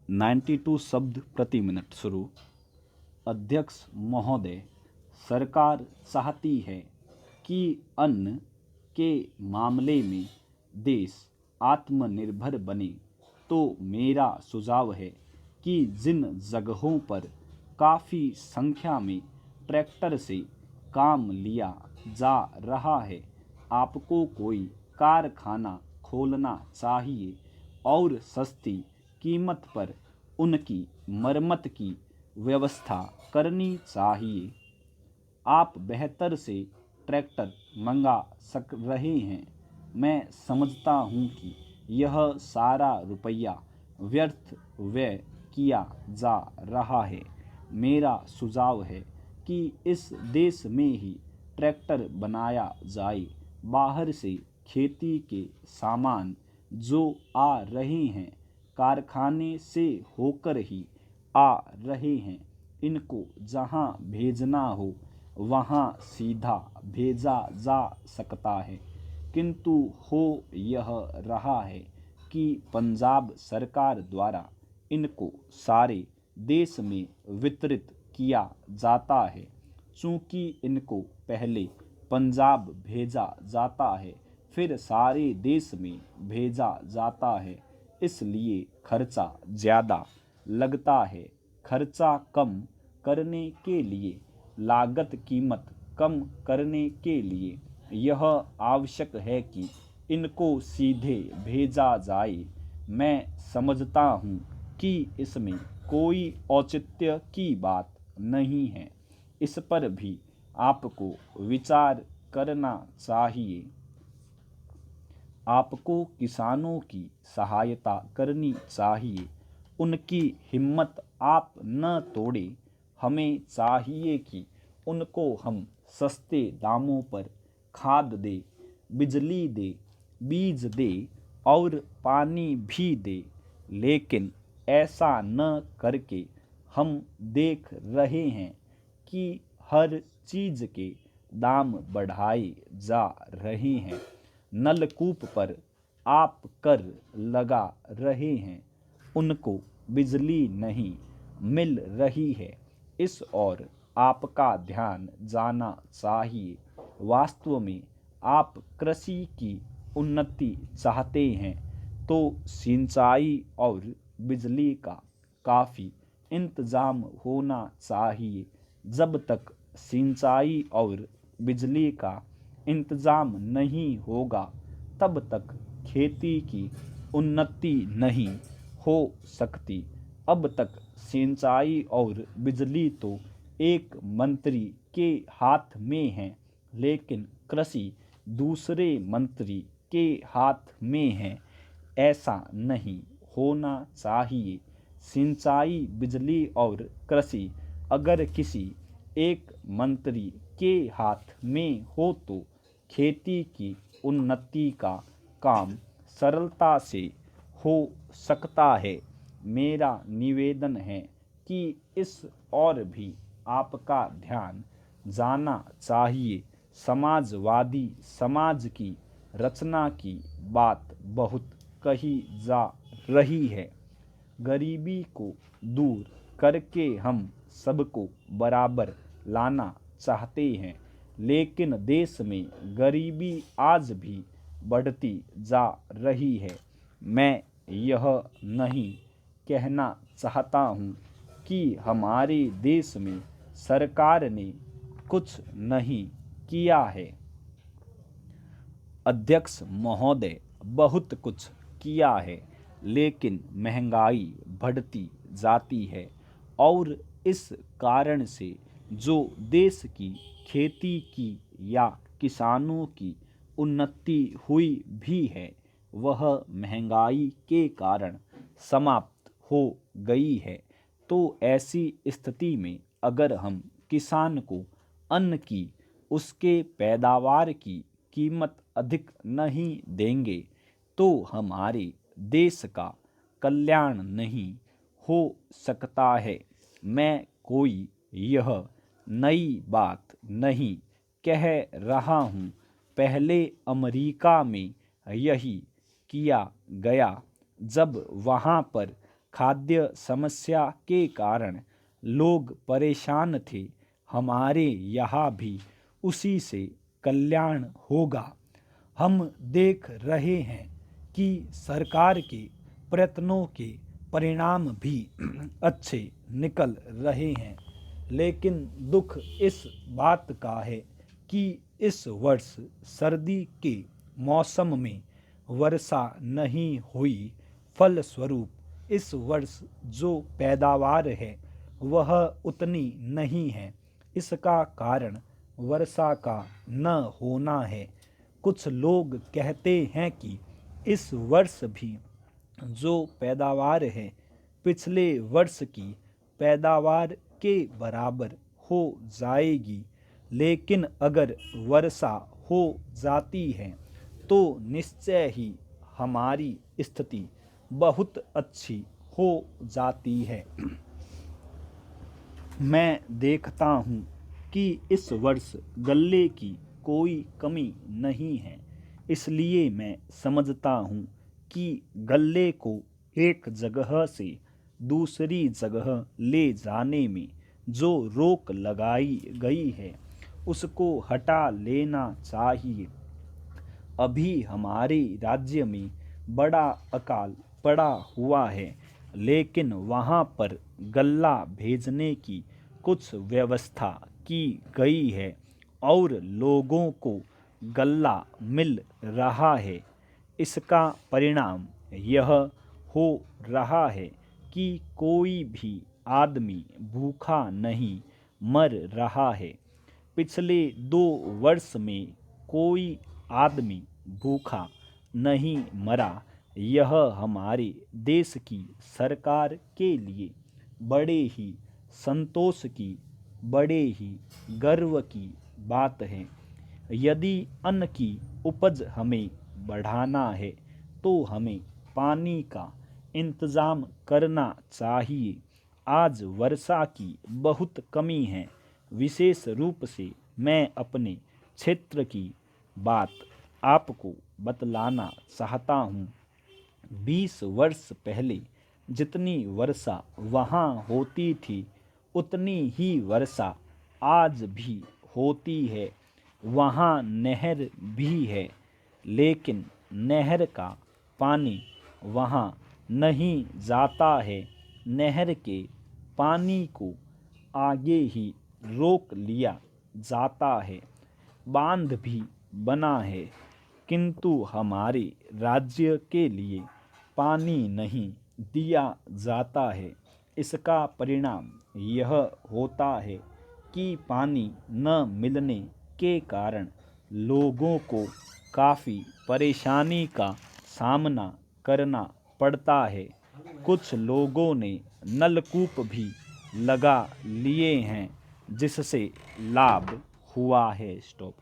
92 शब्द प्रति मिनट शुरू। अध्यक्ष महोदय, सरकार चाहती है कि अन्न के मामले में देश आत्मनिर्भर बने, तो मेरा सुझाव है कि जिन जगहों पर काफ़ी संख्या में ट्रैक्टर से काम लिया जा रहा है, आपको कोई कारखाना खोलना चाहिए और सस्ती कीमत पर उनकी मरम्मत की व्यवस्था करनी चाहिए। आप बेहतर से ट्रैक्टर मंगा सक रहे हैं। मैं समझता हूँ कि यह सारा रुपया व्यर्थ व्यय किया जा रहा है। मेरा सुझाव है कि इस देश में ही ट्रैक्टर बनाया जाए। बाहर से खेती के सामान जो आ रहे हैं, कारखाने से होकर ही आ रहे हैं। इनको जहां भेजना हो वहां सीधा भेजा जा सकता है, किंतु हो यह रहा है कि पंजाब सरकार द्वारा इनको सारे देश में वितरित किया जाता है। चूँकि इनको पहले पंजाब भेजा जाता है, फिर सारे देश में भेजा जाता है, इसलिए खर्चा ज़्यादा लगता है। खर्चा कम करने के लिए, लागत कीमत कम करने के लिए यह आवश्यक है कि इनको सीधे भेजा जाए। मैं समझता हूँ कि इसमें कोई औचित्य की बात नहीं है। इस पर भी आपको विचार करना चाहिए। आपको किसानों की सहायता करनी चाहिए। उनकी हिम्मत आप न तोड़ें। हमें चाहिए कि उनको हम सस्ते दामों पर खाद दे, बिजली दे, बीज दे और पानी भी दे, लेकिन ऐसा न करके हम देख रहे हैं कि हर चीज़ के दाम बढ़ाए जा रहे हैं। नलकूप पर आप कर लगा रहे हैं, उनको बिजली नहीं मिल रही है। इस ओर आपका ध्यान जाना चाहिए। वास्तव में आप कृषि की उन्नति चाहते हैं तो सिंचाई और बिजली का काफ़ी इंतज़ाम होना चाहिए। जब तक सिंचाई और बिजली का इंतज़ाम नहीं होगा, तब तक खेती की उन्नति नहीं हो सकती। अब तक सिंचाई और बिजली तो एक मंत्री के हाथ में है, लेकिन कृषि दूसरे मंत्री के हाथ में है। ऐसा नहीं होना चाहिए। सिंचाई, बिजली और कृषि अगर किसी एक मंत्री के हाथ में हो तो खेती की उन्नति का काम सरलता से हो सकता है। मेरा निवेदन है कि इस और भी आपका ध्यान जाना चाहिए। समाजवादी समाज की रचना की बात बहुत कही जा रही है। गरीबी को दूर करके हम सबको बराबर लाना चाहते हैं, लेकिन देश में गरीबी आज भी बढ़ती जा रही है। मैं यह नहीं कहना चाहता हूँ कि हमारे देश में सरकार ने कुछ नहीं किया है। अध्यक्ष महोदय, बहुत कुछ किया है, लेकिन महंगाई बढ़ती जाती है और इस कारण से जो देश की खेती की या किसानों की उन्नति हुई भी है, वह महंगाई के कारण समाप्त हो गई है। तो ऐसी स्थिति में अगर हम किसान को अन्न की, उसके पैदावार की कीमत अधिक नहीं देंगे, तो हमारे देश का कल्याण नहीं हो सकता है। मैं कोई यह नई बात नहीं कह रहा हूँ। पहले अमेरिका में यही किया गया। जब वहाँ पर खाद्य समस्या के कारण लोग परेशान थे। हमारे यहाँ भी उसी से कल्याण होगा। हम देख रहे हैं कि सरकार के प्रयत्नों के परिणाम भी अच्छे निकल रहे हैं, लेकिन दुख इस बात का है कि इस वर्ष सर्दी के मौसम में वर्षा नहीं हुई। फलस्वरूप इस वर्ष जो पैदावार है वह उतनी नहीं है। इसका कारण वर्षा का न होना है। कुछ लोग कहते हैं कि इस वर्ष भी जो पैदावार है पिछले वर्ष की पैदावार के बराबर हो जाएगी, लेकिन अगर वर्षा हो जाती है तो निश्चय ही हमारी स्थिति बहुत अच्छी हो जाती है। मैं देखता हूँ कि इस वर्ष गल्ले की कोई कमी नहीं है, इसलिए मैं समझता हूँ कि गल्ले को एक जगह से दूसरी जगह ले जाने में जो रोक लगाई गई है उसको हटा लेना चाहिए। अभी हमारे राज्य में बड़ा अकाल पड़ा हुआ है, लेकिन वहाँ पर गल्ला भेजने की कुछ व्यवस्था की गई है और लोगों को गल्ला मिल रहा है। इसका परिणाम यह हो रहा है कि कोई भी आदमी भूखा नहीं मर रहा है। पिछले 2 वर्ष में कोई आदमी भूखा नहीं मरा। यह हमारे देश की सरकार के लिए बड़े ही संतोष की, बड़े ही गर्व की बात है। यदि अन्न की उपज हमें बढ़ाना है तो हमें पानी का इंतज़ाम करना चाहिए। आज वर्षा की बहुत कमी है। विशेष रूप से मैं अपने क्षेत्र की बात आपको बतलाना चाहता हूँ। 20 वर्ष पहले जितनी वर्षा वहाँ होती थी उतनी ही वर्षा आज भी होती है। वहाँ नहर भी है, लेकिन नहर का पानी वहाँ नहीं जाता है। नहर के पानी को आगे ही रोक लिया जाता है। बांध भी बना है, किंतु हमारे राज्य के लिए पानी नहीं दिया जाता है। इसका परिणाम यह होता है कि पानी न मिलने के कारण लोगों को काफ़ी परेशानी का सामना करना पड़ता है। कुछ लोगों ने नलकूप भी लगा लिए हैं, जिससे लाभ हुआ है। स्टॉप।